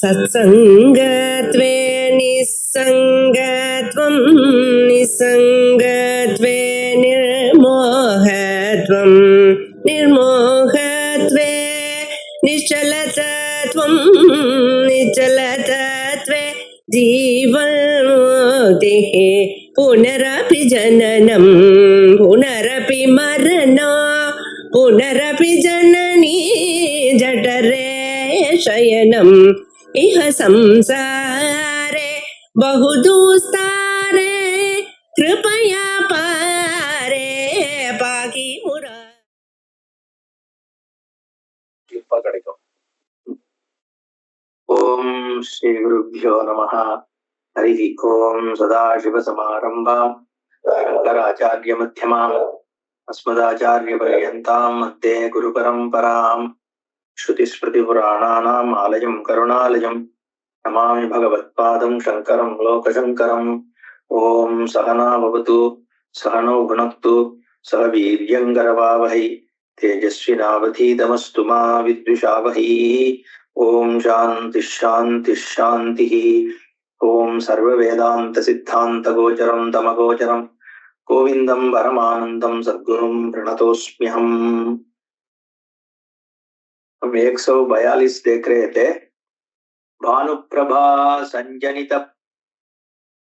सत्संगत्वे निस्संगत्वं निस्संगत्वे निर्मोहत्वं निर्मोहत्वे निश्चलतत्वं निश्चलतत्वे जीवन्मुक्तिः पुनरपि जननं पुनरपि मरणं पुनरपि जननी जठरे शयनम् इह संसारे बहुदुस्तारे कृपया पारे पाहि मुरा ओम श्री गुरुभ्यो नमः। हरि ओम। सदाशिवसमारम्भां शंकराचार्य मध्यमाम् अस्मदाचार्य पर्यन्तां वन्दे गुरुपरम्पराम्। श्रुतिस्मृतिपुराणानाम् आलयं करुणालयं नमामि भगवत्पादं शङ्करं लोकशङ्करम्। ओम सहना भवतु सहनौ भुनक्तु सह वीर्यङ्करवावहै तेजस्विनावधीतमस्तु मा विद्विषावहै। ओम शांति शांति शांति। ओम सर्ववेदांत सिद्धांत गोचरं तमगोचरं गोविंदं परमानंदं सद्गुरुं प्रणतोस्म्यहम्। हम 142 देख रहे थे। भानुप्रभा संजनित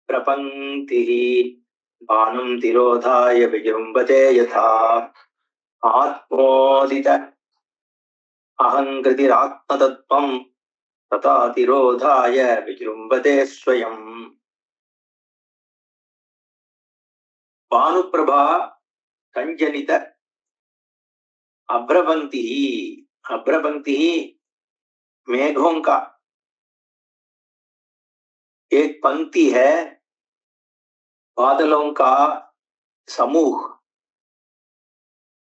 प्रपंक्ति भानुं तिरोधाय विजृंभते यथा आत्मोदित अहंकृतिरात्मतत्त्वं तथा तिरोधाय विजृंभते स्वयं। भानुप्रभा संजनित अभ्रपंक्ति अभ्रपंक्ति मेघों का एक पंक्ति है, बादलों का समूह।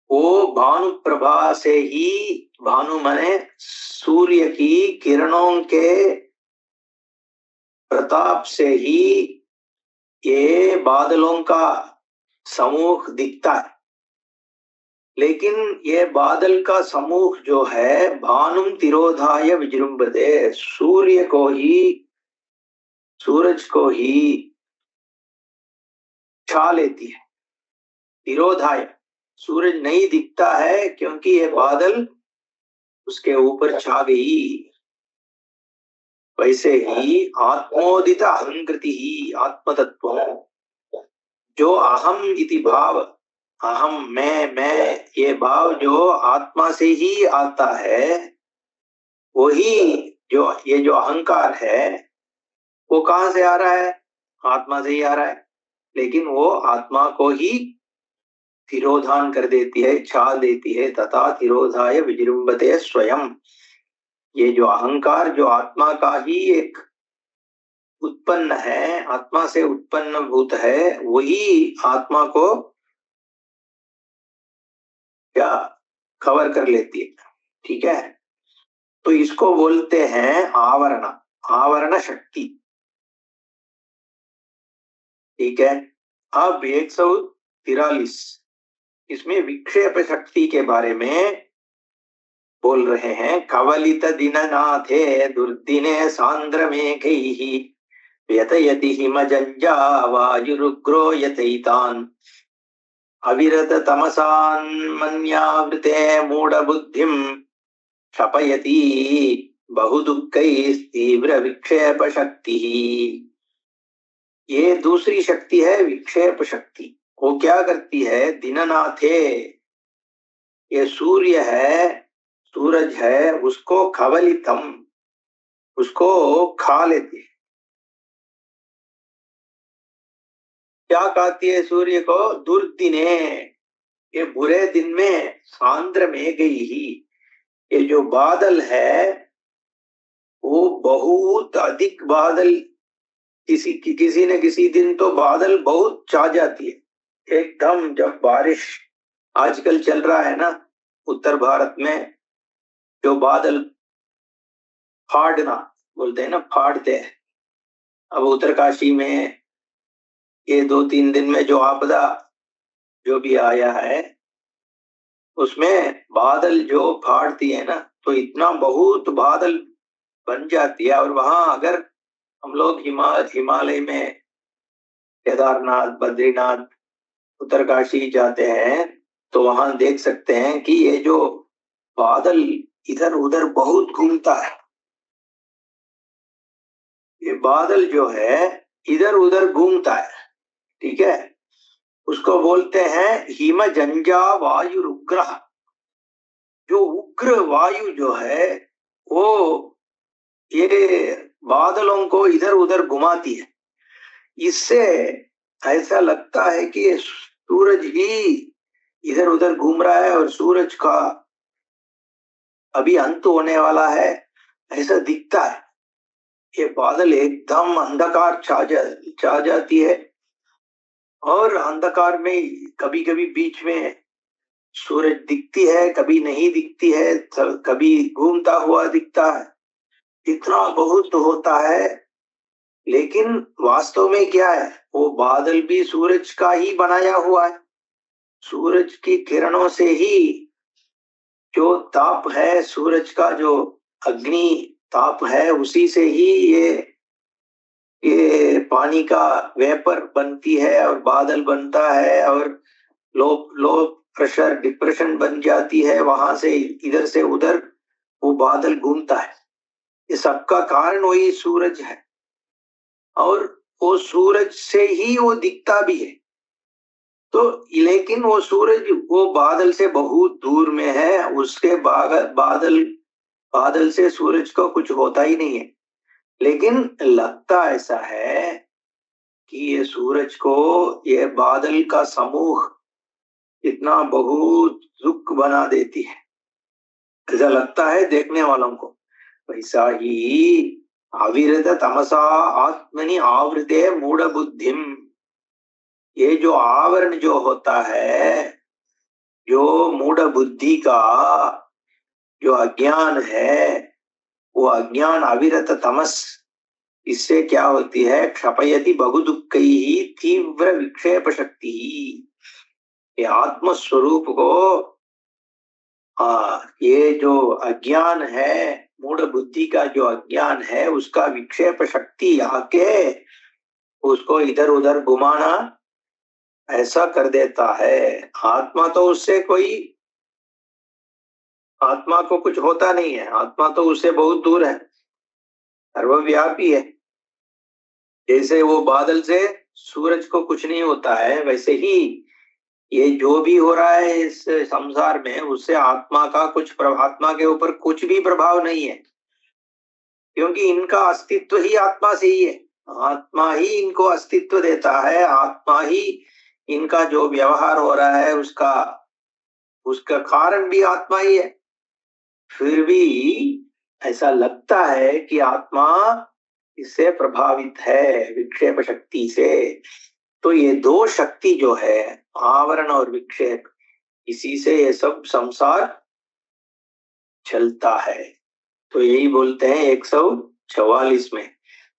वो भानुप्रभा से ही, भानु माने सूर्य की किरणों के प्रताप से ही ये बादलों का समूह दिखता है। लेकिन ये बादल का समूह जो है भानुम तिरोधाय विजृंभते, सूर्य को ही, सूरज को ही छा लेती है। तिरोधाय, सूरज नहीं दिखता है क्योंकि ये बादल उसके ऊपर छा गई। वैसे ही आत्मोदित अहंकृति ही आत्मतत्व, जो अहम इति भाव, अहम मैं ये भाव जो आत्मा से ही आता है, वही जो ये जो अहंकार है वो कहां से आ रहा है? आत्मा से ही आ रहा है। लेकिन वो आत्मा को ही तिरोधान कर देती है, छा देती है। तथा तिरोधाय विजृंभते स्वयं, ये जो अहंकार जो आत्मा का ही एक उत्पन्न है, आत्मा से उत्पन्न भूत है, वही आत्मा को क्या कवर कर लेती है। ठीक है, तो इसको बोलते हैं आवरण, आवरण शक्ति। ठीक है, अब 143 इसमें विक्षेप शक्ति के बारे में बोल रहे हैं। कवलित दिननाथे दुर्दिने सांद्र मेघैः व्यतयति हिमजंजा वायुरुग्रो यथैतान् अविरत तमसान्मन्यावृते मूढबुद्धिं क्षपयति बहुदुःखैस्तीव्र विक्षेप शक्ति। ये दूसरी शक्ति है विक्षेप शक्ति। वो क्या करती है? दिननाथे, ये सूर्य है, सूरज है, उसको खवलितम, उसको खा लेती है। क्या खाती है सूर्य को? दुर्दिने, ये बुरे दिन में, सांद्र में गई ही, ये जो बादल है वो बहुत अधिक बादल, किसी न किसी दिन तो बादल बहुत छा जाती है एकदम। जब बारिश आजकल चल रहा है ना उत्तर भारत में, जो बादल फाड़ना बोलते हैं ना, फाड़ते हैं। अब उत्तरकाशी में ये 2-3 दिन में जो आपदा जो भी आया है, उसमें बादल जो फाड़ती है ना, तो इतना बहुत बादल बन जाती है। और वहां अगर हम लोग हिमालय में केदारनाथ, बद्रीनाथ, उत्तरकाशी जाते हैं तो वहां देख सकते हैं कि ये जो बादल इधर उधर बहुत घूमता है, ये बादल जो है इधर उधर घूमता है, ठीक है। उसको बोलते हैं हिमजंजा वायु रुग्र। जो उग्र वायु जो है वो ये बादलों को इधर उधर घुमाती है। इससे ऐसा लगता है कि ये सूरज ही इधर उधर घूम रहा है और सूरज का अभी अंत होने वाला है, ऐसा दिखता है। ये बादल एकदम अंधकार छा जाती है और अंधकार में कभी कभी बीच में सूरज दिखती है, कभी नहीं दिखती है, कभी घूमता हुआ दिखता है। इतना बहुत होता है, लेकिन वास्तव में क्या है, वो बादल भी सूरज का ही बनाया हुआ है। सूरज की किरणों से ही जो ताप है, सूरज का जो अग्नि ताप है, उसी से ही ये पानी का वेपर बनती है और बादल बनता है और लो लो प्रेशर डिप्रेशन बन जाती है। वहां से इधर से उधर वो बादल घूमता है। ये सबका कारण वही सूरज है और वो सूरज से ही वो दिखता भी है। तो लेकिन वो सूरज वो बादल से बहुत दूर में है, उसके बादल से सूरज को कुछ होता ही नहीं है। लेकिन लगता ऐसा है कि ये सूरज को ये बादल का समूह इतना बहुत दुख बना देती है, ऐसा लगता है देखने वालों को। वैसा ही अविरत तमसा आत्मनि आवृते मूढ़ बुद्धिम। ये जो आवरण जो होता है, जो मूढ़ बुद्धि का जो अज्ञान है, वो अज्ञान अविरत तमस, इससे क्या होती है, क्षपयति बहु दुःखैः तीव्र विक्षेप शक्ति। ये आत्म स्वरूप को ये जो अज्ञान है, मूढ़ बुद्धि का जो अज्ञान है, उसका विक्षेप शक्ति आके उसको इधर उधर घुमाना ऐसा कर देता है। आत्मा तो उससे कोई, आत्मा को कुछ होता नहीं है, आत्मा तो उससे बहुत दूर है, सर्वव्यापी है। जैसे वो बादल से सूरज को कुछ नहीं होता है, वैसे ही ये जो भी हो रहा है इस संसार में, उससे आत्मा का कुछ आत्मा के ऊपर कुछ भी प्रभाव नहीं है, क्योंकि इनका अस्तित्व ही आत्मा से ही है। आत्मा ही इनको अस्तित्व देता है, आत्मा ही इनका जो व्यवहार हो रहा है उसका कारण भी आत्मा ही है। फिर भी ऐसा लगता है कि आत्मा इससे प्रभावित है, विक्षेप शक्ति से। तो ये दो शक्ति जो है, आवरण और विक्षेप, इसी से ये सब संसार चलता है। तो यही बोलते हैं 144 में,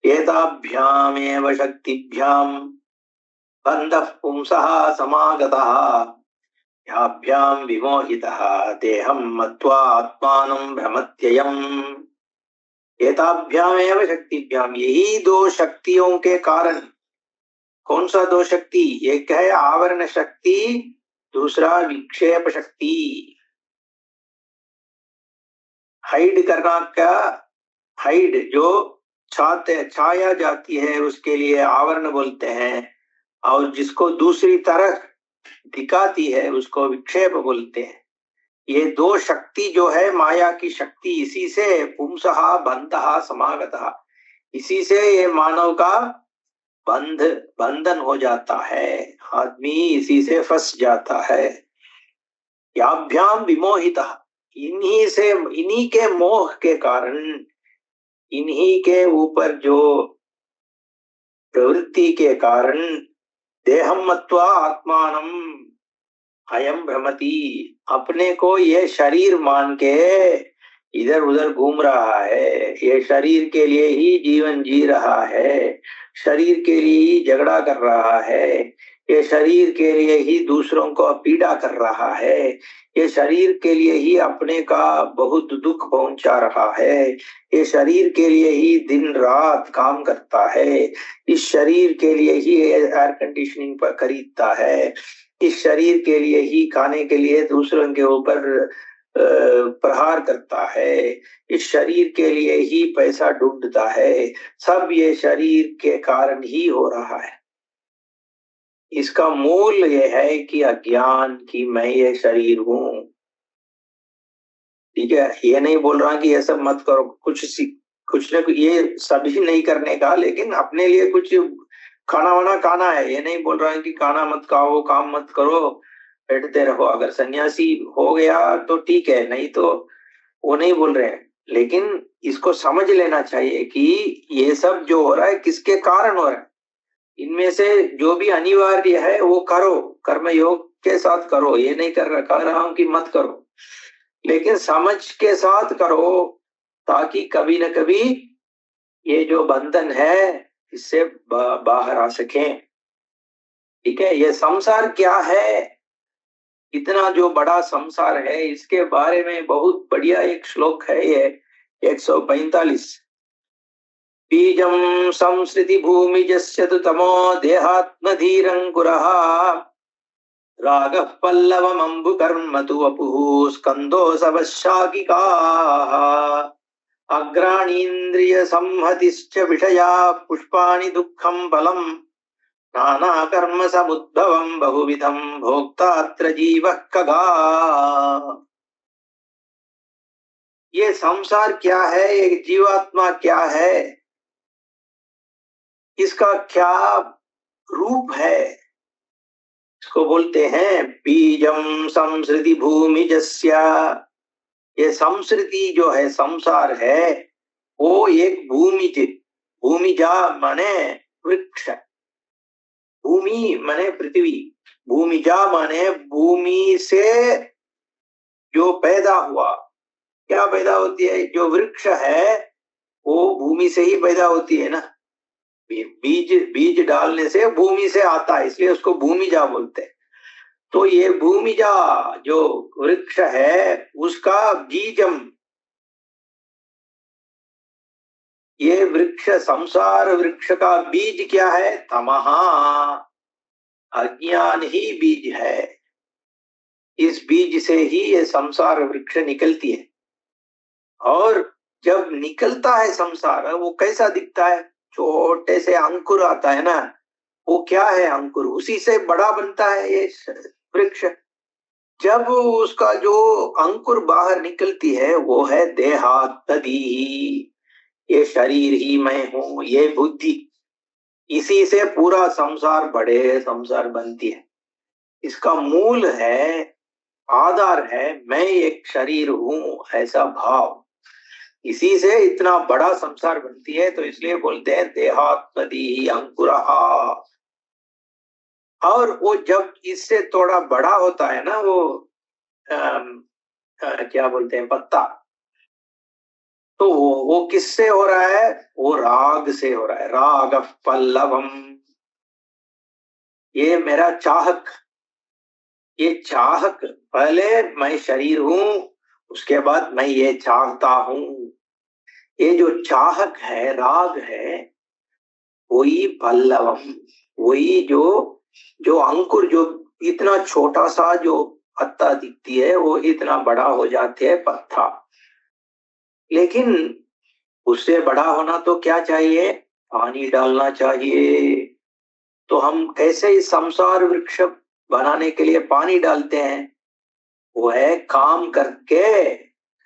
एताभ्यामेव शक्तिभ्याम बन्धः पुंसः समागतः याभ्याम विमोहितः देहं मत्वा आत्मानं भ्रमत्ययम्। एताभ्यामेव शक्तिभ्याम, यही दो शक्तियों के कारण। कौन सा दो शक्ति? एक है आवरण शक्ति, दूसरा विक्षेप शक्ति। हाइड करना का, हाइड जो छाया जाती है उसके लिए आवरण बोलते हैं, और जिसको दूसरी तरह दिखाती है उसको विक्षेप बोलते हैं। ये दो शक्ति जो है माया की शक्ति, इसी से पुंसः बन्धः समागतः, इसी से ये मानव का बंधन हो जाता है, आदमी इसी से फंस जाता है। याभ्याम विमोहितः, इन्हीं के मोह के कारण, इन्हीं के ऊपर जो प्रवृत्ति के कारण, देहं मत्वा आत्मानं अयम भ्रमति, अपने को ये शरीर मान के इधर उधर घूम रहा है, ये शरीर के लिए ही जीवन जी रहा है, शरीर के लिए ही झगड़ा कर रहा है, ये शरीर के लिए ही दूसरों को पीड़ा कर रहा है, ये शरीर के लिए ही अपने का बहुत दुख पहुंचा रहा है, ये शरीर के लिए ही दिन रात काम करता है, इस शरीर के लिए ही एयर कंडीशनिंग पर खरीदता है, इस शरीर के लिए ही खाने के लिए दूसरों के ऊपर प्रहार करता है, इस शरीर के लिए ही पैसा ढूंढता है। सब ये शरीर के कारण ही हो रहा है। इसका मूल ये है कि अज्ञान कि मैं ये शरीर हूं। ठीक है, ये नहीं बोल रहा कि ये सब मत करो, कुछ न ये सभी नहीं करने का, लेकिन अपने लिए कुछ खाना वाना खाना है। ये नहीं बोल रहा कि खाना मत खाओ, काम मत करो, बैठते रहो। अगर सन्यासी हो गया तो ठीक है, नहीं तो वो नहीं बोल रहे हैं। लेकिन इसको समझ लेना चाहिए कि ये सब जो हो रहा है किसके कारण हो रहा है। इनमें से जो भी अनिवार्य है वो करो, कर्म योग के साथ करो। ये नहीं कह रहा हूं कि मत करो, लेकिन समझ के साथ करो, ताकि कभी न कभी ये जो बंधन है इससे बाहर आ सकें। ठीक है, ये संसार क्या है, इतना जो बड़ा संसार है, इसके बारे में बहुत बढ़िया एक श्लोक है, ये 145। बीजं संसृति भूमिजस्य तु तमो देहात्मधीरंकुरः रागः पल्लवमम्बुकर्म तु वपुः स्कंदो सवशाकिकाः अग्राणीन्द्रिय संहतिश्च विषया पुष्पाणि दुःखं फलम् नाना कर्म समुद्भवं बहुविधं भोक्तात्र जीवः कगा। ये संसार क्या है, एक जीवात्मा क्या है, इसका क्या रूप है, इसको बोलते हैं बीजम संसृति भूमिजस्य। ये संस्कृति जो है, संसार है, वो एक भूमिजा माने वृक्ष, भूमि माने पृथ्वी, भूमिजा माने भूमि से जो पैदा हुआ। क्या पैदा होती है, जो वृक्ष है वो भूमि से ही पैदा होती है ना। बीज डालने से भूमि से आता है, इसलिए उसको भूमिजा बोलते हैं। तो ये भूमिजा जो वृक्ष है उसका बीजम, ये वृक्ष, संसार वृक्ष का बीज क्या है, तमहा, अज्ञान ही बीज है। इस बीज से ही ये संसार वृक्ष निकलती है। और जब निकलता है संसार, वो कैसा दिखता है, छोटे से अंकुर आता है ना, वो क्या है अंकुर, उसी से बड़ा बनता है ये वृक्ष। जब उसका जो अंकुर बाहर निकलती है वो है देहात्मधि, ये शरीर ही मैं हूं, ये बुद्धि, इसी से पूरा संसार बड़े संसार बनती है। इसका मूल है, आधार है, मैं एक शरीर हूं ऐसा भाव, इसी से इतना बड़ा संसार बनती है। तो इसलिए बोलते हैं देहात्मधि अंकुरहा। और वो जब इससे थोड़ा बड़ा होता है ना, वो क्या बोलते हैं, पत्ता, तो वो किससे हो रहा है, वो राग से हो रहा है। राग पल्लवम, ये मेरा चाहक, ये चाहक, पहले मैं शरीर हूं, उसके बाद मैं ये चाहता हूं। ये जो चाहक है, राग है, वही पल्लवम, वही जो अंकुर, जो इतना छोटा सा जो पत्ता दिखती है वो इतना बड़ा हो जाते है पत्ता। लेकिन उससे बड़ा होना तो क्या चाहिए, पानी डालना चाहिए। तो हम कैसे इस संसार वृक्ष बनाने के लिए पानी डालते हैं, वो है काम करके,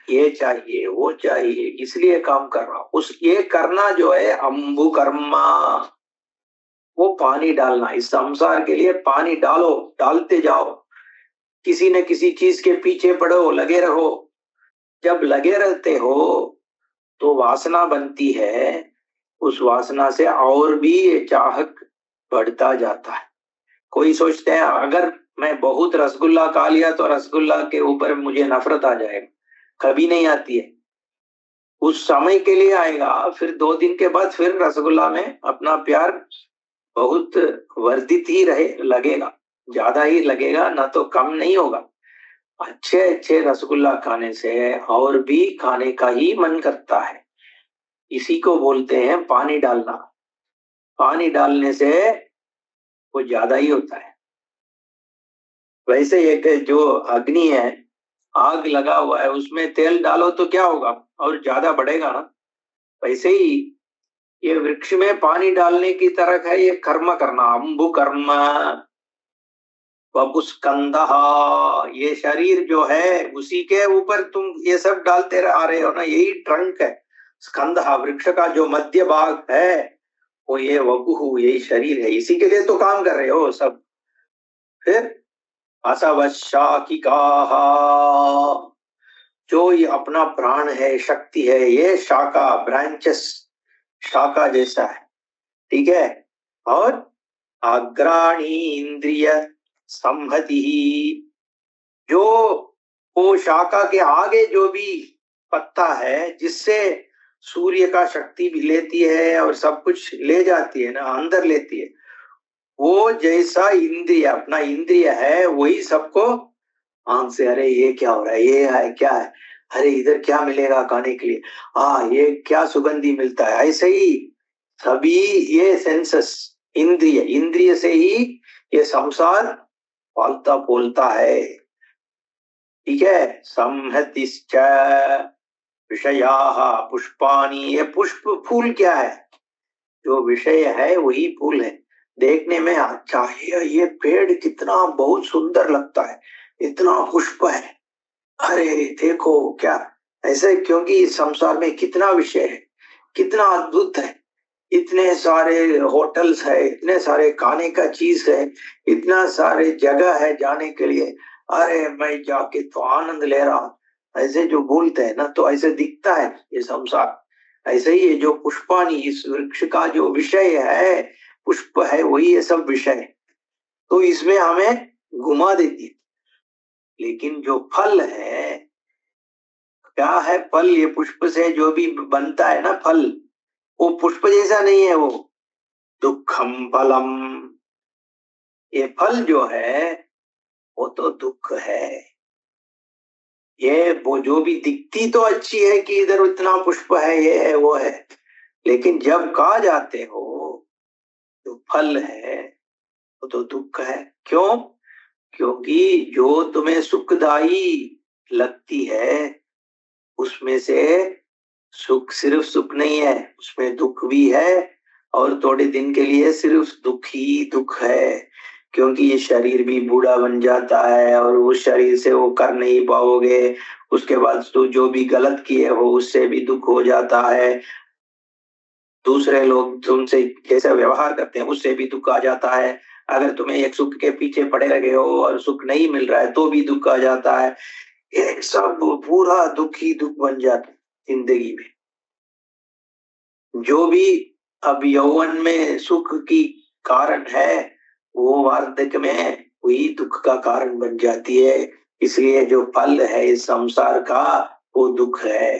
ये चाहिए वो चाहिए, इसलिए काम कर रहा हूं। उस ये करना जो है अंबु कर्मा, वो पानी डालना। इस संसार के लिए पानी डालो, डालते जाओ, किसी न किसी चीज के पीछे पड़ो, लगे रहो। जब लगे रहते हो तो वासना बनती है, उस वासना से और भी ये चाहक बढ़ता जाता है। कोई सोचते हैं अगर मैं बहुत रसगुल्ला खा लिया तो रसगुल्ला के ऊपर मुझे नफरत आ जाएगा, कभी नहीं आती है। उस समय के लिए आएगा, फिर 2 दिन के बाद फिर रसगुल्ला में अपना प्यार बहुत वर्धित ही रहे लगेगा, ज्यादा ही लगेगा, ना तो कम नहीं होगा। अच्छे अच्छे रसगुल्ला खाने से और भी खाने का ही मन करता है। इसी को बोलते हैं पानी डालना। पानी डालने से वो ज्यादा ही होता है। वैसे एक जो अग्नि है, आग लगा हुआ है, उसमें तेल डालो तो क्या होगा, और ज्यादा बढ़ेगा ना। वैसे ही ये वृक्ष में पानी डालने की तरह है ये कर्म करना, अम्बु कर्म वपुस्कंदः। ये शरीर जो है उसी के ऊपर तुम ये सब डालते आ रहे हो ना, यही ट्रंक है। स्कंद वृक्ष का जो मध्य भाग है वो ये वपु, यही शरीर है, इसी के लिए तो काम कर रहे हो सब। फिर असवशाकिकाः, जो ये अपना प्राण है, शक्ति है, ये शाखा ब्रांचेस, शाखा जैसा है, ठीक है। और अग्राणी इंद्रिय संहति, जो वो शाखा के आगे जो भी पत्ता है जिससे सूर्य का शक्ति भी लेती है और सब कुछ ले जाती है ना, अंदर लेती है, वो जैसा इंद्रिय, अपना इंद्रिय है, वही सबको आंख से, अरे ये क्या हो रहा है, ये है क्या है, अरे इधर क्या मिलेगा खाने के लिए, ये क्या सुगंधी मिलता है, ऐसे ही सभी ये सेंसस, इंद्रिय, इंद्रिय से ही ये संसार पालता पोलता है, ठीक है। संहतिश्च विषयाः पुष्पाणि, ये पुष्प फूल क्या है, जो विषय है वही फूल है। देखने में अच्छा है, ये पेड़ कितना बहुत सुंदर लगता है, इतना पुष्प है, अरे देखो क्या, ऐसे क्योंकि इस संसार में कितना विषय है, कितना अद्भुत है, इतने सारे होटल्स है, इतने सारे खाने का चीज है, इतना सारे जगह है जाने के लिए, अरे मैं जाके तो आनंद ले रहा हूँ, ऐसे जो बोलते हैं ना, तो ऐसे दिखता है ये संसार। ऐसे ही ये जो पुष्पानी, इस वृक्ष का जो विषय है, पुष्प है, वही ये सब विषय है, तो इसमें हमें घुमा देती है। लेकिन जो फल है, क्या है फल, ये पुष्प से जो भी बनता है ना फल, वो पुष्प जैसा नहीं है, वो दुखम फलम, ये फल जो है वो तो दुख है। ये वो जो भी दिखती तो अच्छी है कि इधर इतना पुष्प है, ये है वो है, लेकिन जब खा जाते हो जो फल है वो तो दुख है। क्यों? क्योंकि जो तुम्हें सुखदाई लगती है उसमें से सुख सिर्फ सुख नहीं है, उसमें दुख भी है, और थोड़े दिन के लिए सिर्फ दुख ही दुख है, क्योंकि ये शरीर भी बूढ़ा बन जाता है और उस शरीर से वो कर नहीं पाओगे, उसके बाद तो जो भी गलत किए हो उससे भी दुख हो जाता है, दूसरे लोग तुमसे कैसे व्यवहार करते हैं उससे भी दुख आ जाता है, अगर तुम्हें एक सुख के पीछे पड़े लगे हो और सुख नहीं मिल रहा है तो भी दुख आ जाता है, ये सब पूरा दुख ही दुख बन जाता है जिंदगी में। जो भी अब यौवन में सुख की कारण है वो वार्धक्य में वही दुख का कारण बन जाती है, इसलिए जो फल है इस संसार का वो दुख है।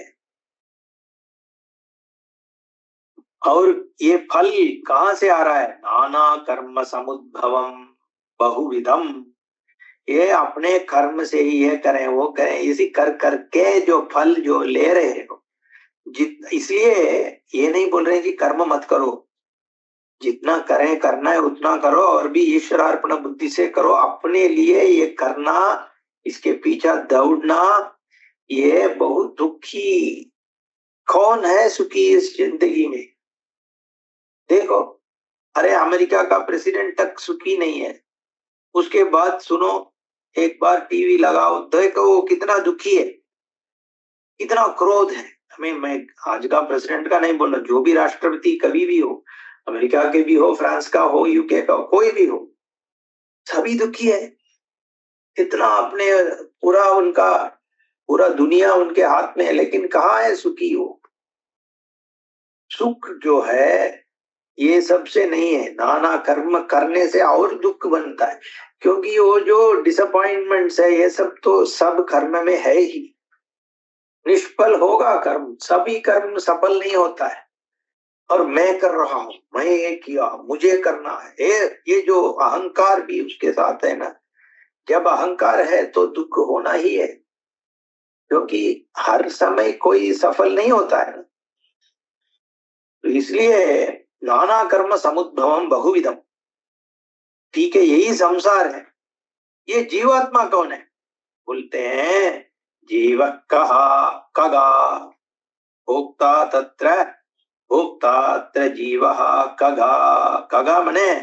और ये फल कहाँ से आ रहा है? नाना कर्म समुद्भवम बहुविधम, ये अपने कर्म से ही ये करें वो करें, इसी कर करके जो फल जो ले रहे हो, इसलिए ये नहीं बोल रहे कि कर्म मत करो, जितना करें करना है उतना करो, और भी ईश्वरार्पण बुद्धि से करो, अपने लिए ये करना, इसके पीछे दौड़ना, ये बहुत दुखी। कौन है सुखी इस जिंदगी में? देखो, अरे अमेरिका का प्रेसिडेंट तक सुखी नहीं है, उसके बाद सुनो, एक बार टीवी लगाओ देखो वो कितना दुखी है, कितना क्रोध है। हमें, मैं आज का प्रेसिडेंट का नहीं बोल रहा, जो भी राष्ट्रपति कभी भी हो, अमेरिका के भी हो, फ्रांस का हो, यूके का हो, कोई भी हो, सभी दुखी है। कितना अपने पूरा उनका पूरा दुनिया उनके हाथ में है, लेकिन कहाँ है सुखी हो? सुख जो है ये सबसे नहीं है, नाना कर्म करने से और दुख बनता है, क्योंकि वो जो डिसअपॉइंटमेंट्स है ये सब तो सब कर्म में है ही, निष्फल होगा कर्म, सभी कर्म सफल नहीं होता है, और मैं कर रहा हूं, मैं ये किया, मुझे करना है, ये जो अहंकार भी उसके साथ है ना। जब अहंकार है तो दुख होना ही है, क्योंकि हर समय कोई सफल नहीं होता है ना। तो इसलिए नाना कर्म समुद्भवम बहुविधम। ठीक है, यही संसार है। ये जीवात्मा कौन है? बोलते हैं जीव कहा कगा भोक्ता तत्र, भोक्ता अत्र जीवः कगा। कगा मने,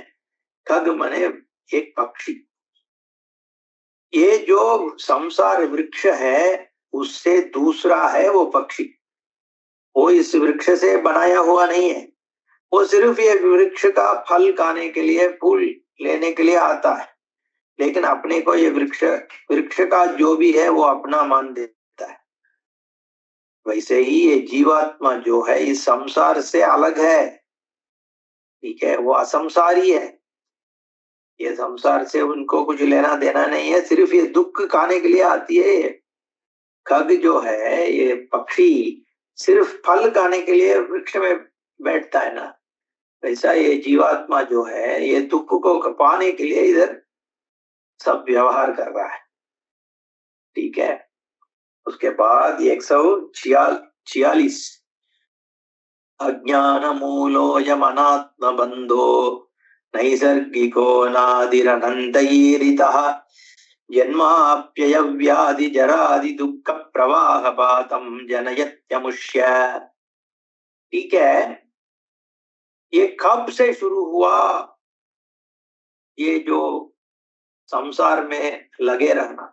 खग मने एक पक्षी। ये जो संसार वृक्ष है उससे दूसरा है वो पक्षी। वो इस वृक्ष से बनाया हुआ नहीं है, वो सिर्फ ये वृक्ष का फल खाने के लिए, फूल लेने के लिए आता है। लेकिन अपने को ये वृक्ष, वृक्ष का जो भी है वो अपना मान देता है। वैसे ही ये जीवात्मा जो है इस संसार से अलग है। ठीक है, वो असंसारी है। ये संसार से उनको कुछ लेना देना नहीं है, सिर्फ ये दुख खाने के लिए आती है। ये खग जो है, ये पक्षी सिर्फ फल खाने के लिए वृक्ष में बैठता है ना। वैसा ये जीवात्मा जो है ये दुख को पाने के लिए इधर सब व्यवहार कर रहा है। ठीक है, उसके बाद 146 अज्ञान मूलोऽयम् अनात्म बंधो नैसर्गिको नादिरनन्तैरितः जन्माप्यय व्याधि जरादि दुःख प्रवाह पातम जनयत्यमुष्य। ठीक है, ये कब से शुरू हुआ ये जो संसार में लगे रहना?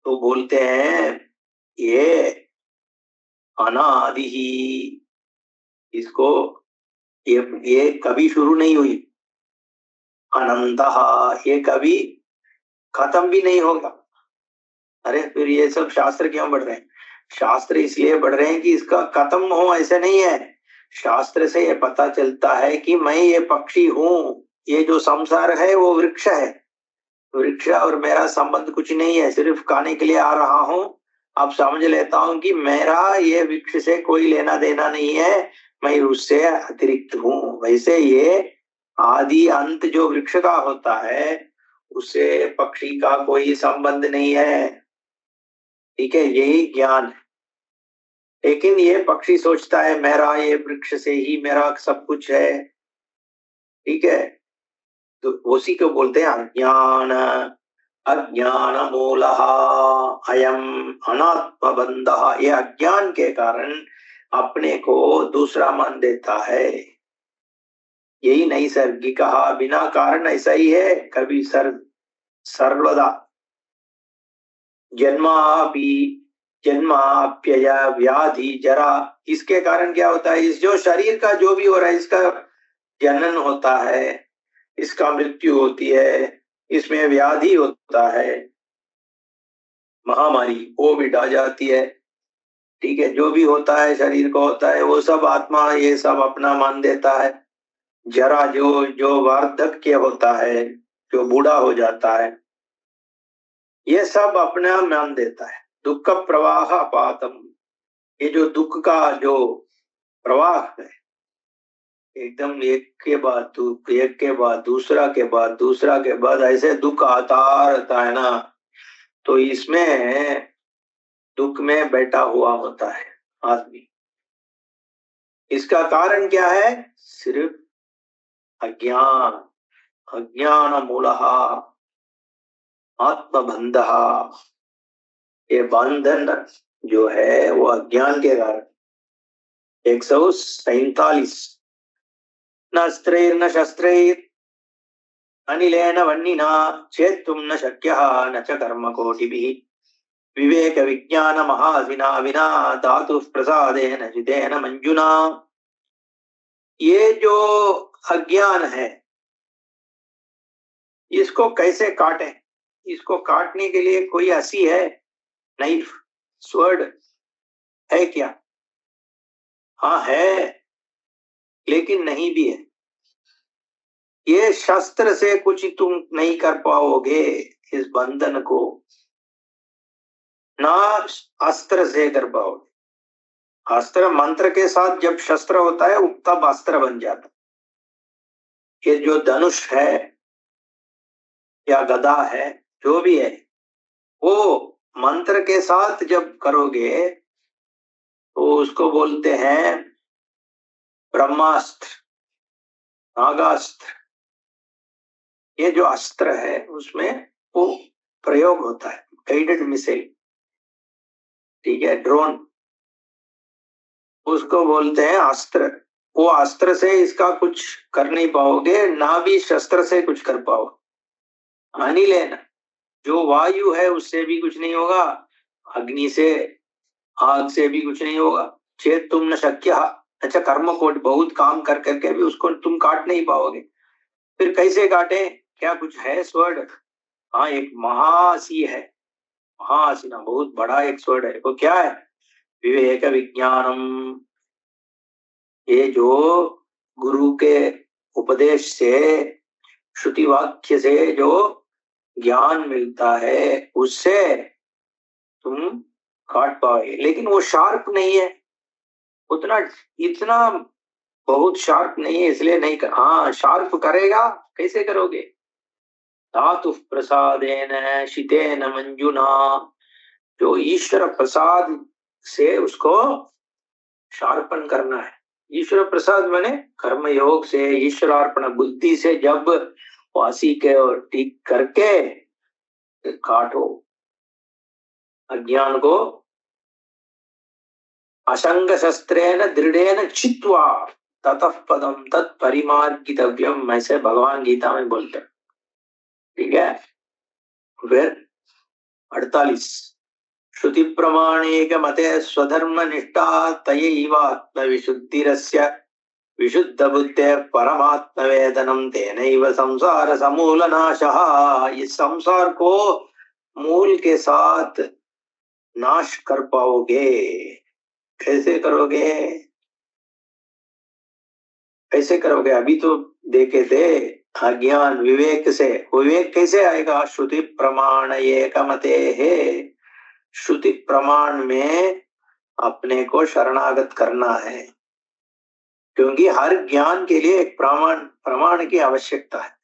तो बोलते हैं ये अनादि ही, इसको ये कभी शुरू नहीं हुई। अनंतः, ये कभी खत्म भी नहीं होगा। अरे फिर ये सब शास्त्र क्यों पढ़ रहे हैं? शास्त्र इसलिए पढ़ रहे हैं कि इसका खत्म हो, ऐसे नहीं है। शास्त्र से ये पता चलता है कि मैं ये पक्षी हूँ, ये जो संसार है वो वृक्ष है। वृक्ष और मेरा संबंध कुछ नहीं है, सिर्फ खाने के लिए आ रहा हूँ। अब समझ लेता हूँ कि मेरा ये वृक्ष से कोई लेना देना नहीं है, मैं उससे अतिरिक्त हूँ। वैसे ये आदि अंत जो वृक्ष का होता है उससे पक्षी का कोई संबंध नहीं है। ठीक है, यही ज्ञान है। लेकिन ये पक्षी सोचता है मेरा ये वृक्ष से ही मेरा सब कुछ है। ठीक है, तो उसी को बोलते हैं अज्ञान। अज्ञान मूलः अयम अनात्म बंधः। ये अज्ञान के कारण अपने को दूसरा मान देता है। यही नैसर्गिक, बिना कारण ऐसा ही है, कभी सर्वदा। जन्माप्यय व्याधि जरा, इसके कारण क्या होता है? इस जो शरीर का जो भी हो रहा है, इसका जनन होता है, इसका मृत्यु होती है, इसमें व्याधि होता है, महामारी वो भी आ जाती है। ठीक है, जो भी होता है शरीर को होता है, वो सब आत्मा ये सब अपना मान देता है। जरा, जो वार्धक्य होता है, जो बूढ़ा हो जाता है, ये सब अपना मान देता है। दुख प्रवाह पातम, ये जो दुख का जो प्रवाह है, एकदम एक के बाद दूसरा के बाद दूसरा के बाद ऐसे दुख आता रहता है ना। तो इसमें दुख में बैठा हुआ होता है आदमी। इसका कारण क्या है? सिर्फ अज्ञान। अज्ञान मूलः आत्मबंधः। ये बंधन जो है वो अज्ञान के कारण। 147 न अस्त्रैर्न शस्त्रैर् अनिलेन वह्निना छेत्तुं न शक्यः न च कर्म कोटिभिः विवेक विज्ञान महाविना विना धातु प्रसादेन जितेन मंजुना। ये जो अज्ञान है इसको कैसे काटें? इसको काटने के लिए कोई हंसी है? नाइफ, स्वर्ड है क्या? हाँ है, लेकिन नहीं भी है। ये शस्त्र से कुछ तुम नहीं कर पाओगे इस बंधन को, ना अस्त्र से कर पाओगे। अस्त्र मंत्र के साथ जब शस्त्र होता है तब अस्त्र बन जाता है। ये जो धनुष है या गदा है जो भी है वो मंत्र के साथ जब करोगे तो उसको बोलते हैं ब्रह्मास्त्र, नागास्त्र। ये जो अस्त्र है उसमें वो प्रयोग होता है, गाइडेड मिसाइल, ठीक है, ड्रोन, उसको बोलते हैं अस्त्र। वो अस्त्र से इसका कुछ कर नहीं पाओगे, ना भी शस्त्र से कुछ कर पाओ, हानि लेना। जो वायु है उससे भी कुछ नहीं होगा, अग्नि से, आग से भी कुछ नहीं होगा। चेत तुम न शक्य, अच्छा कर्म कोट, बहुत काम कर करके भी उसको तुम काट नहीं पाओगे। फिर कैसे काटे, क्या कुछ है स्वर्ड? हाँ, एक महासी है, महासी ना, बहुत बड़ा एक स्वर्ड है। वो क्या है? विवेक विज्ञानम। ये जो गुरु के उपदेश से, श्रुति वाक्य से जो ज्ञान मिलता है उससे तुम काट पाओगे। लेकिन वो शार्प नहीं है उतना, इतना बहुत शार्प नहीं है, इसलिए नहीं कर। हाँ, शार्प करेगा, कैसे करोगे? धातु प्रसादेन शितेन मंजुना, जो ईश्वर प्रसाद से उसको शार्पन करना है। ईश्वर प्रसाद माने कर्म योग से, ईश्वरार्पण बुद्धि से जब वासी के और ठीक करके काटो अज्ञान को। असंग शस्त्रेण दृढ़ेन चित्वा ततः पदम तत्परिमार्गितव्यम, ऐसे भगवान गीता में बोलते हैं, ठीक है। फिर 48, श्रुति प्रमाणेक मते स्वधर्म निष्ठा तयैवात्म विशुद्धिरस्य विशुद्ध बुद्धे परमात्म वेदनम तेनैव संसार समूलनाशः। इस संसार को मूल के साथ नाश कर पाओगे। कैसे करोगे? कैसे करोगे? अभी तो देखे थे, अज्ञान विवेक से। विवेक कैसे आएगा? श्रुति प्रमाण एक मते है, श्रुति प्रमाण में अपने को शरणागत करना है, क्योंकि हर ज्ञान के लिए एक प्रमाण की आवश्यकता है।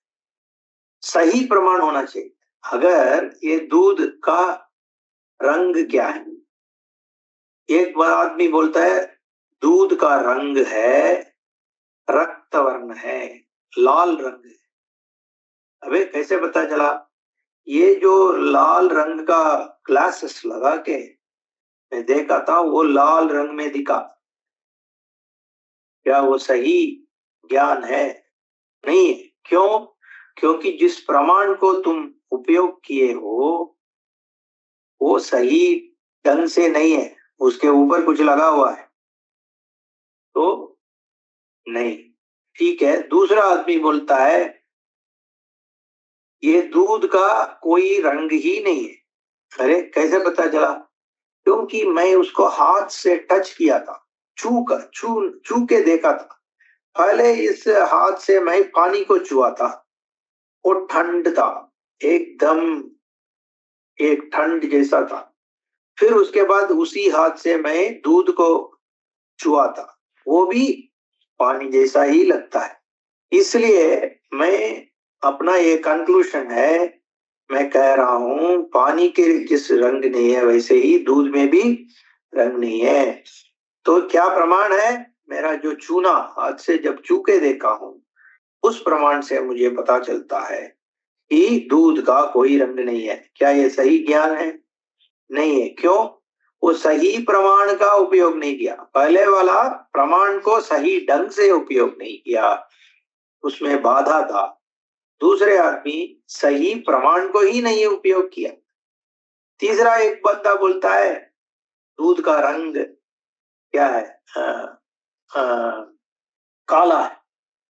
सही प्रमाण होना चाहिए। अगर ये दूध का रंग क्या है, एक बार आदमी बोलता है दूध का रंग है रक्त वर्ण है, लाल रंग है। अबे कैसे पता चला? ये जो लाल रंग का ग्लासेस लगा के मैं देखा था, वो लाल रंग में दिखा। क्या वो सही ज्ञान है? नहीं है। क्यों? क्योंकि जिस प्रमाण को तुम उपयोग किए हो वो सही ढंग से नहीं है, उसके ऊपर कुछ लगा हुआ है तो नहीं। ठीक है, दूसरा आदमी बोलता है ये दूध का कोई रंग ही नहीं है। अरे कैसे पता चला? क्योंकि मैं उसको हाथ से टच किया था, छू के देखा था। पहले इस हाथ से मैं पानी को छुआ था, वो ठंड था, एकदम एक ठंड जैसा था। फिर उसके बाद उसी हाथ से मैं दूध को छुआ था, वो भी पानी जैसा ही लगता है। इसलिए मैं अपना ये कंक्लूजन है, मैं कह रहा हूं पानी के जिस रंग नहीं है वैसे ही दूध में भी रंग नहीं है। तो क्या प्रमाण है? मेरा जो चूना हाथ से जब छू के देखा हूं उस प्रमाण से मुझे पता चलता है कि दूध का कोई रंग नहीं है। क्या ये सही ज्ञान है? नहीं है। क्यों? वो सही प्रमाण का उपयोग नहीं किया, पहले वाला प्रमाण को सही ढंग से उपयोग नहीं किया, उसमें बाधा था। दूसरे आदमी सही प्रमाण को ही नहीं उपयोग किया। तीसरा एक बंदा बोलता है दूध का रंग क्या है? काला है।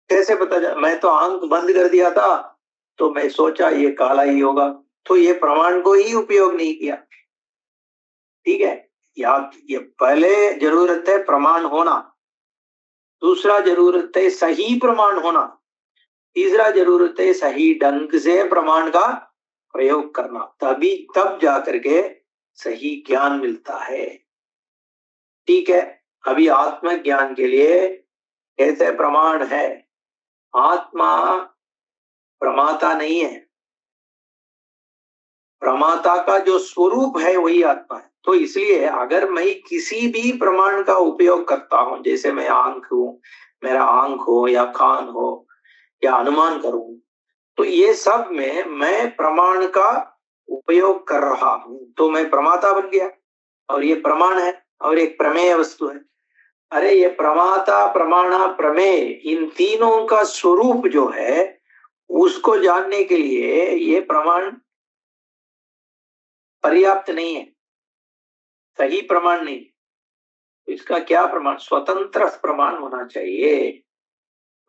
कैसे पता चला? मैं तो आंख बंद कर दिया था तो मैं सोचा ये काला ही होगा, तो ये प्रमाण को ही उपयोग नहीं किया। ठीक है, याद, ये पहले जरूरत है प्रमाण होना, दूसरा जरूरत है सही प्रमाण होना, तीसरा जरूरत है सही ढंग से प्रमाण का प्रयोग करना, तब जा करके सही ज्ञान मिलता है। ठीक है, अभी आत्मज्ञान के लिए ऐसे प्रमाण है, आत्मा प्रमाता नहीं है, प्रमाता का जो स्वरूप है वही आत्मा है। तो इसलिए अगर मैं किसी भी प्रमाण का उपयोग करता हूं, जैसे मैं आंख हूं, मेरा आंख हो या कान हो या अनुमान करूं, तो ये सब में मैं प्रमाण का उपयोग कर रहा हूं, तो मैं प्रमाता बन गया और ये प्रमाण है और एक प्रमेय वस्तु है। अरे ये प्रमाता प्रमाणा प्रमेय, इन तीनों का स्वरूप जो है उसको जानने के लिए ये प्रमाण पर्याप्त नहीं है, सही प्रमाण नहीं। इसका क्या प्रमाण, स्वतंत्र प्रमाण होना चाहिए।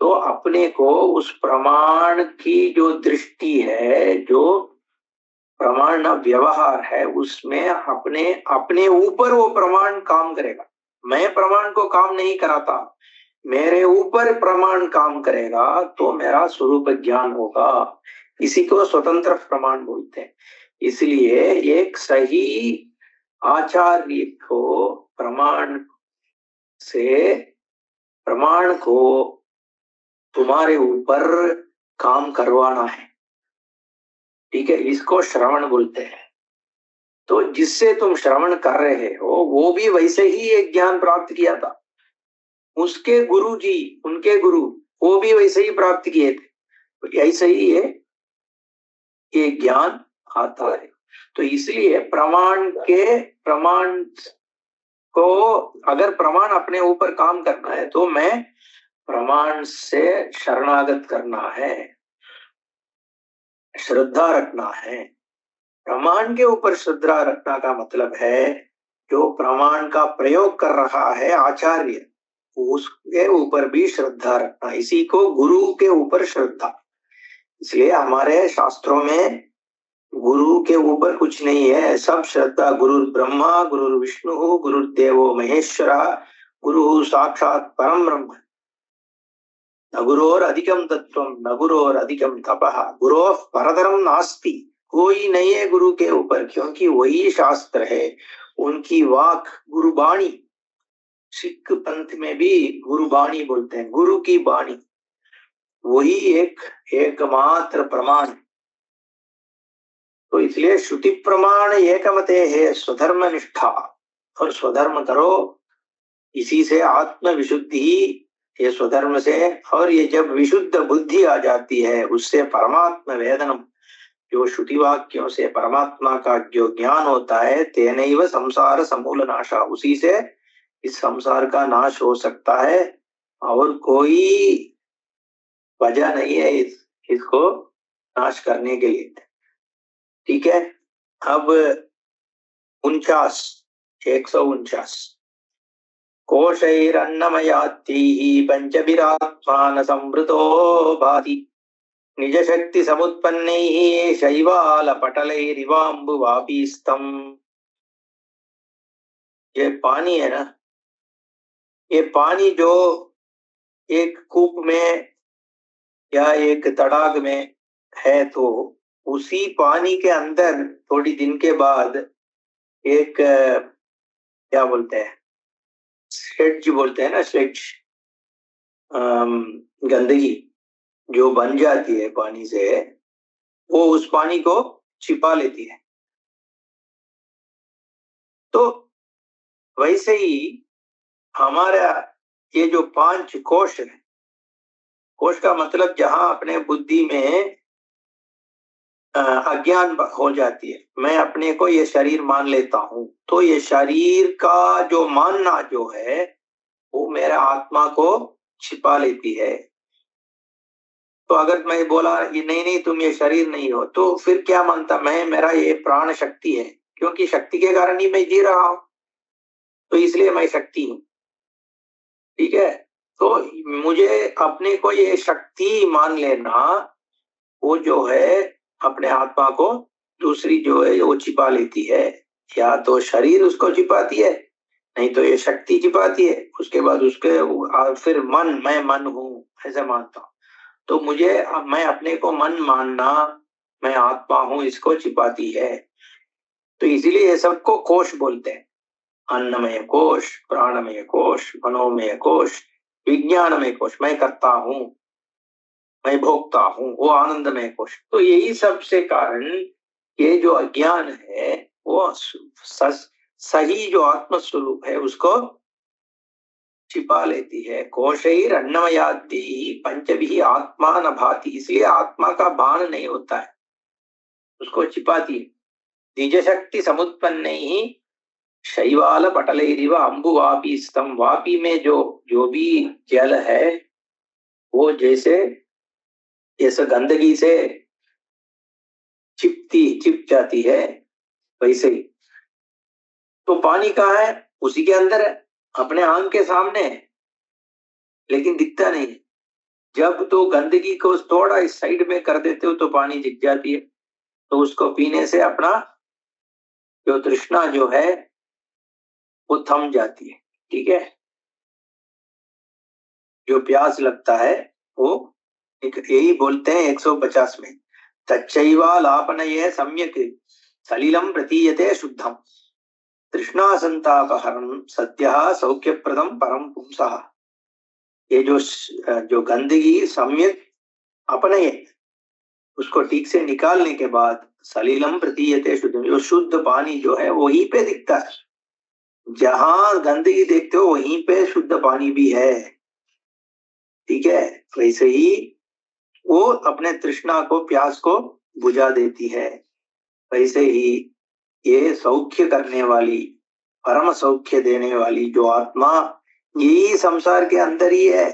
तो अपने को उस प्रमाण की जो दृष्टि है, जो प्रमाण व्यवहार है, उसमें अपने अपने ऊपर वो प्रमाण काम करेगा। मैं प्रमाण को काम नहीं कराता, मेरे ऊपर प्रमाण काम करेगा तो मेरा स्वरूप ज्ञान होगा। इसी को स्वतंत्र प्रमाण बोलते हैं। इसलिए एक सही आचार्य को प्रमाण को तुम्हारे ऊपर काम करवाना है, ठीक है, इसको श्रवण बोलते हैं। तो जिससे तुम श्रवण कर रहे हो वो भी वैसे ही एक ज्ञान प्राप्त किया था, उसके गुरु जी, उनके गुरु वो भी वैसे ही प्राप्त किए थे, तो ऐसे ही ये ज्ञान आता है। तो इसलिए प्रमाण को, अगर प्रमाण अपने ऊपर काम करना है तो मैं प्रमाण से शरणागत करना है, श्रद्धा रखना है। प्रमाण के ऊपर श्रद्धा रखना का मतलब है जो प्रमाण का प्रयोग कर रहा है आचार्य, उसके ऊपर भी श्रद्धा रखना, इसी को गुरु के ऊपर श्रद्धा। इसलिए हमारे शास्त्रों में गुरु के ऊपर कुछ नहीं है, सब श्रद्धा। गुरु ब्रह्मा गुरु विष्णु गुरुदेवो महेश्वरा गुरु साक्षात परम ब्रह्म, न गुरोर अधिकम तत्वम न गुरोर अधिकम तपः गुरोः परतरम नास्ति। कोई नहीं है गुरु के ऊपर, क्योंकि वही शास्त्र है, उनकी वाक गुरुबाणी। सिख पंथ में भी गुरुबाणी बोलते हैं, गुरु की बाणी, वही एकमात्र प्रमाण। तो इसलिए श्रुति प्रमाण एकमते है स्वधर्म निष्ठा, और स्वधर्म करो, इसी से आत्म विशुद्धि, ये स्वधर्म से। और ये जब विशुद्ध बुद्धि आ जाती है उससे परमात्मा वेदनम, जो श्रुति वाक्यों से परमात्मा का जो ज्ञान होता है, तेनैव संसार समूल नाशा, उसी से इस संसार का नाश हो सकता है, और कोई वजह नहीं है इसको नाश करने के लिए, ठीक है। अब 149 कोशैरन्नमयात्तिः पंचभिरात्मान संवृतो भाति निज शक्ति समुत्पन्नैः शैवालपटलैरिवाम्बुवापीस्तम्। ये पानी है ना, ये पानी जो एक कूप में या एक तड़ाग में है, तो उसी पानी के अंदर थोड़ी दिन के बाद एक क्या बोलते हैं, स्लेज बोलते हैं ना, स्लेज, गंदगी जो बन जाती है पानी से, वो उस पानी को छिपा लेती है। तो वैसे ही हमारा ये जो 5 कोश है, कोश का मतलब जहां अपने बुद्धि में अज्ञान हो जाती है, मैं अपने को ये शरीर मान लेता हूं, तो ये शरीर का जो मानना जो है वो मेरे आत्मा को छिपा लेती है। तो अगर मैं बोला ये नहीं नहीं तुम ये शरीर नहीं हो, तो फिर क्या मानता मैं, मेरा ये प्राण शक्ति है, क्योंकि शक्ति के कारण ही मैं जी रहा हूं, तो इसलिए मैं शक्ति हूं, ठीक है। तो मुझे अपने को ये शक्ति मान लेना, वो जो है अपने आत्मा को दूसरी जो है वो छिपा लेती है, या तो शरीर उसको छिपाती है, नहीं तो ये शक्ति छिपाती है। उसके बाद उसके फिर मैं मन हूं ऐसा मानता हूं, तो मैं अपने को मन मानना, मैं आत्मा हूं, इसको छिपाती है। तो इसीलिए ये सबको कोश बोलते हैं। अन्नमय कोश, प्राणमय कोश, मनोमय कोश, विज्ञानमय कोश, मैं करता हूँ, मैं भोगता हूँ, वो आनंदमय कोश। तो यही सबसे कारण ये जो अज्ञान है वो सही जो आत्म स्वरूप है उसको छिपा लेती है। कोशैर अन्नमयादि पंचभी आत्मा न भाति, इसलिए आत्मा का भान नहीं होता है, उसको छिपाती है। निज शक्ति समुत्पन्न ही शैवाल पटलैरिव अम्बुवापी स्तम, वापी में जो भी जल है वो जैसे जैसे गंदगी से छिप जाती है वैसे ही। तो पानी कहाँ है? उसी के अंदर है, अपने आंख के सामने है, लेकिन दिखता नहीं। जब तो गंदगी को थोड़ा इस साइड में कर देते हो तो पानी दिख जाती है, तो उसको पीने से अपना जो तृष्णा जो है वो थम जाती है। ठीक है, जो प्यास लगता है वो यही बोलते हैं 150 में, तच्चैवा लापनये सम्यक सलिलम प्रतीयते शुद्धम तृष्णा संतापहरम सद्यः सौख्यप्रदम परम पुंसः। ये जो गंदगी सम्यक अपने उसको ठीक से निकालने के बाद सलिलम प्रतीयते शुद्धम, जो शुद्ध पानी जो है वहीं पे दिखता है। जहां गंदगी देखते हो वहीं पे शुद्ध पानी भी है। ठीक है, वैसे ही वो अपने तृष्णा को, प्यास को बुझा देती है। वैसे ही ये सौख्य करने वाली, परम सौख्य देने वाली जो आत्मा, यही संसार के अंदर ही है।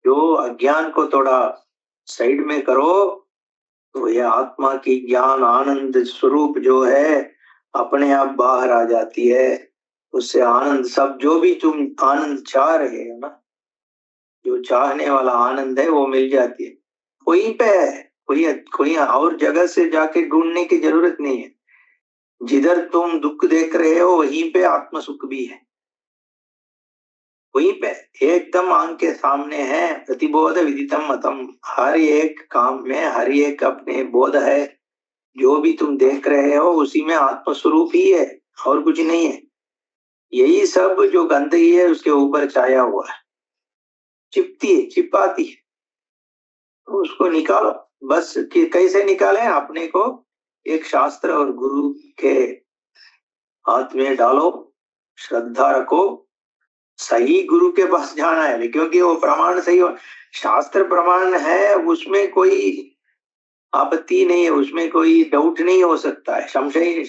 जो अज्ञान को थोड़ा साइड में करो तो ये आत्मा की ज्ञान आनंद स्वरूप जो है अपने आप बाहर आ जाती है। उससे आनंद, सब जो भी तुम आनंद चाह रहे हो ना, जो चाहने वाला आनंद है वो मिल जाती है, वहीं पे है। कोई और जगह से जाके ढूंढने की जरूरत नहीं है। जिधर तुम दुख देख रहे हो वहीं पे आत्म सुख भी है, वहीं पे एकदम आंख के सामने है। प्रतिबोध विदितम मतम, हर एक काम में हर एक अपने बोध है। जो भी तुम देख रहे हो उसी में आत्म स्वरूप ही है और कुछ नहीं है। यही सब जो गंदगी है उसके ऊपर छाया हुआ है, चिपती है, चिपकाती है, तो उसको निकालो। बस कि कैसे निकालें? अपने को एक शास्त्र और गुरु के हाथ में डालो, श्रद्धा रखो, सही गुरु के पास जाना है, क्योंकि वो प्रमाण सही हो। शास्त्र प्रमाण है, उसमें कोई आपत्ति नहीं है, उसमें कोई डाउट नहीं हो सकता है, संशय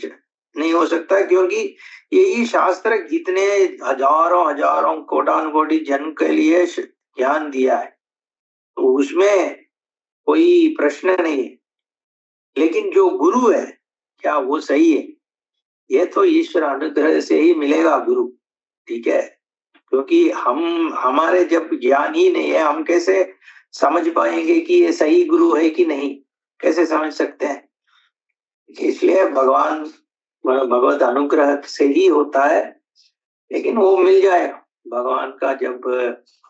नहीं हो सकता, क्योंकि यही शास्त्र जितने हजारों हजारों कोटान कोटि जन के लिए ज्ञान दिया है, तो उसमें कोई प्रश्न नहीं है। लेकिन जो गुरु है क्या वो सही है? ये तो ईश्वर अनुग्रह से ही मिलेगा गुरु। ठीक है, क्योंकि हमारे जब ज्ञान ही नहीं है, हम कैसे समझ पाएंगे कि ये सही गुरु है कि नहीं? कैसे समझ सकते हैं? इसलिए भगवत अनुग्रह से ही होता है, लेकिन वो मिल जाएगा। भगवान का जब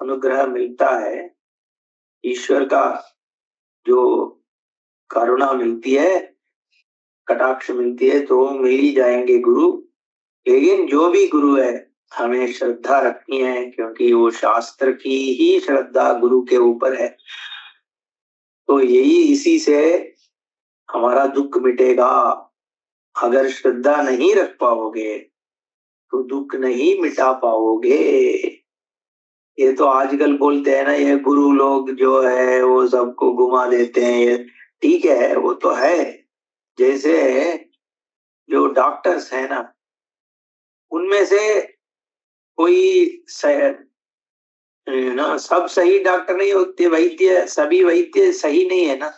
अनुग्रह मिलता है, ईश्वर का जो करुणा मिलती है, कटाक्ष मिलती है, तो मिल ही जाएंगे गुरु। लेकिन जो भी गुरु है हमें श्रद्धा रखनी है, क्योंकि वो शास्त्र की ही श्रद्धा गुरु के ऊपर है। तो यही इसी से हमारा दुख मिटेगा। अगर श्रद्धा नहीं रख पाओगे तो दुख नहीं मिटा पाओगे। ये तो आजकल बोलते हैं ना, ये गुरु लोग जो है वो सबको घुमा देते हैं। ये ठीक है, वो तो है। जैसे जो डॉक्टर्स है ना, उनमें से कोई ना सब सही डॉक्टर नहीं होते, वैद्य सभी वैद्य सही नहीं है ना,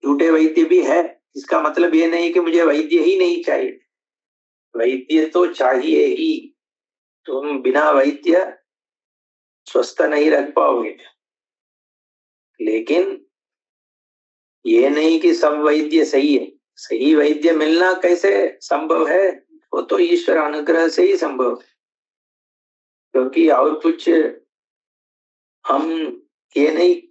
झूठे वैद्य भी है। इसका मतलब ये नहीं कि मुझे वैद्य ही नहीं चाहिए, वैद्य तो चाहिए ही। तुम बिना वैद्य स्वस्थ नहीं रख पाओगे। लेकिन ये नहीं कि सब वैद्य सही है। सही वैद्य मिलना कैसे संभव है? वो तो ईश्वर अनुग्रह से ही संभव है, क्योंकि और कुछ हम ये नहीं।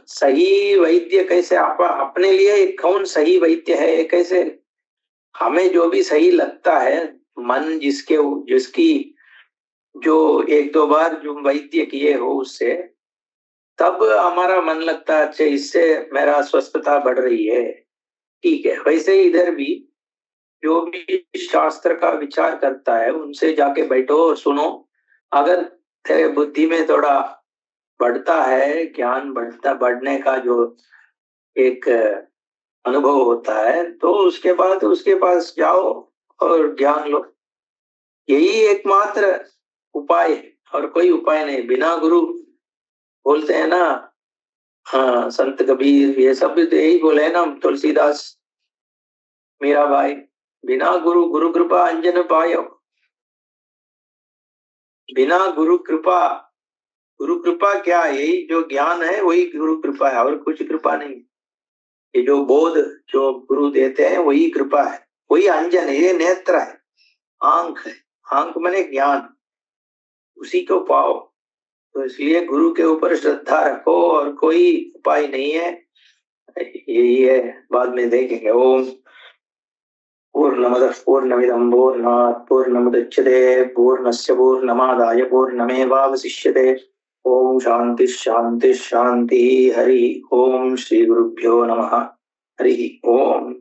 सही वैद्य कैसे अपने लिए कौन सही वैद्य है? कैसे हमें जो भी सही लगता है मन जिसकी जो एक दो बार जो वैद्य किए हो उससे, तब हमारा मन लगता है अच्छा इससे मेरा स्वस्थता बढ़ रही है। ठीक है, वैसे ही इधर भी जो भी शास्त्र का विचार करता है उनसे जाके बैठो और सुनो। अगर तेरे बुद्धि में थोड़ा बढ़ता है, ज्ञान बढ़ने का जो एक अनुभव होता है, तो उसके बाद उसके पास जाओ और ज्ञान लो। यही एकमात्र उपाय है, और कोई उपाय नहीं। बिना गुरु, बोलते हैं ना, हाँ, संत कबीर ये सब भी तो यही बोले हैं ना, तुलसीदास, मीराबाई, बिना गुरु गुरु कृपा अंजन पायो। बिना गुरु कृपा, गुरु कृपा क्या है? यही जो ज्ञान है वही गुरु कृपा है, और कुछ कृपा नहीं। ये जो बोध जो गुरु देते हैं वही कृपा है, वही अंजन है, ये नेत्र है, आंख है। आंख माने ज्ञान, उसी को पाओ। तो इसलिए गुरु के ऊपर श्रद्धा रखो, और कोई उपाय नहीं है। यही है, बाद में देखेंगे। ओम पूर्णमदः पूर्णमिदं पूर्णात् पूर्णमुदच्यते पूर्णस्य पूर्णमादाय पूर्णमेवावशिष्यते। ओम शांति शांति शांति। हरि ओम। श्री गुरुभ्यो नमः। हरि ओम।